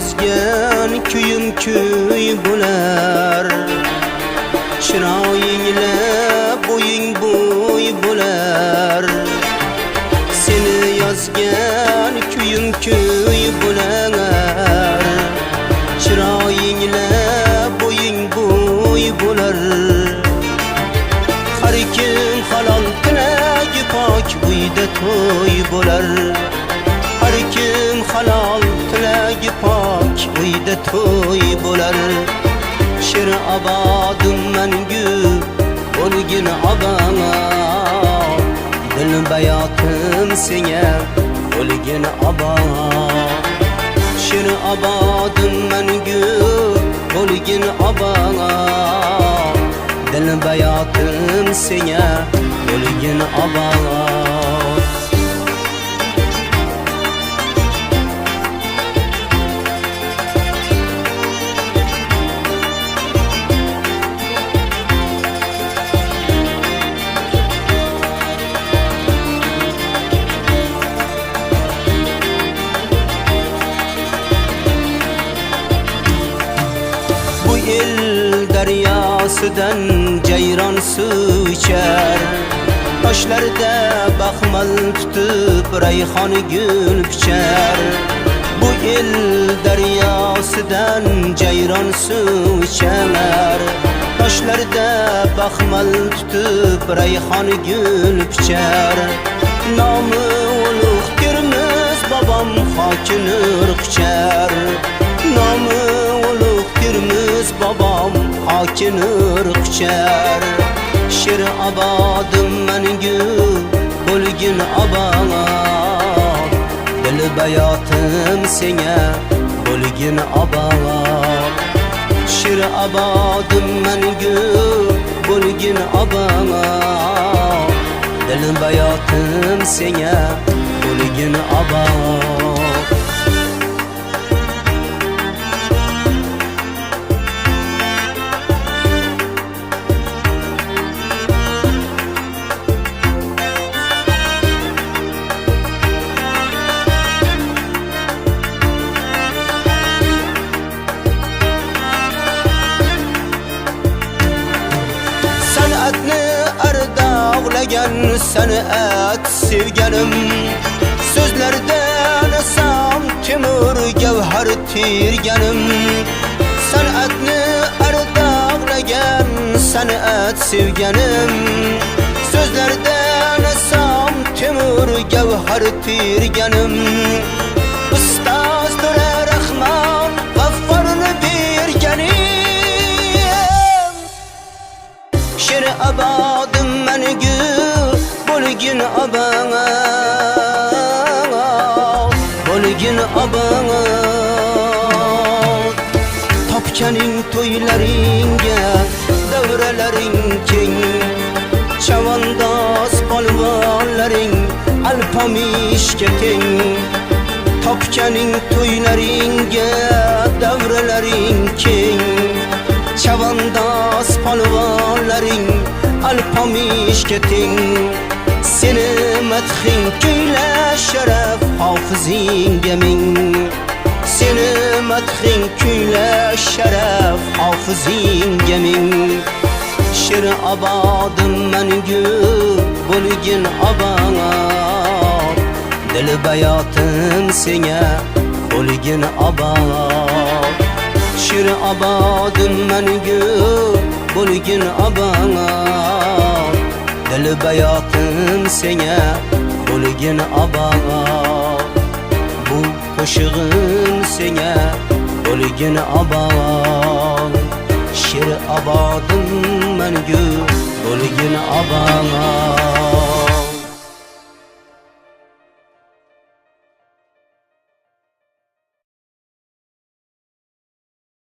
yozgan kuyim kuy bo'lar. Chiroyingla bo'ying bo'y bo'lar. Seni yozgan kuyim kuy bo'lar. Chiroyingla bo'ying bo'y bo'lar. Har kim halol tilagi pok uyda to'y bo'lar. Har kim halol tilagi pok uyda to'y bo'lar. She'r obodim mangu bo'lgin obama. Dil bayotim senga bo'lgin obama. She'r obodim mangu bo'lgin obama. Dil bayotim senga bo'lgin obama. Daryosidan cayron suv ichar. Toshlarda baxmal tutib rayhon gul pichar. Bu el daryosidan cayron suv ichar. Toshlarda baxmal tutib rayhon gul pichar. Nomi ulug' Termiz bobom xokinur quchar. Nomi ulug' Termiz bobom xokinur quchar. She'r obodim mangu bo'lgin obama. Dil bayotim senga bo'lgin obama. She'r obodim mangu bo'lgin obama. Dil bayotim senga bo'lgin obama. San'at sevganim, sözlerden asam temur gavhar terganim. San'atni ardog'lagan san'at sevganim, sözlerden asam temur gavhar terganim. Ustoz Rahmon g'afforni berganim. She'r obodim mangu bo'lgin obama. Bo'lgin obama. Topganing to'ylaringga davralaring keng. Chavandoz polvonlaring alpamishga teng. Topganing to'ylaringga davralaring keng. Chavandoz polvonlaring alpamishga teng. Seni madhing kuylar sharaf hofizingga ming. Seni madhing kuylar sharaf hofizingga ming. She'r obodim mangu bo'lgin obama. Dil bayotim senga bo'lgin obama. She'r obodim mangu bo'lgin obama. Dil bayotim senga bo'lgin obama. Bu qo'shig'im senga bo'lgin obama. She'r obodim mangu bo'lgin obama.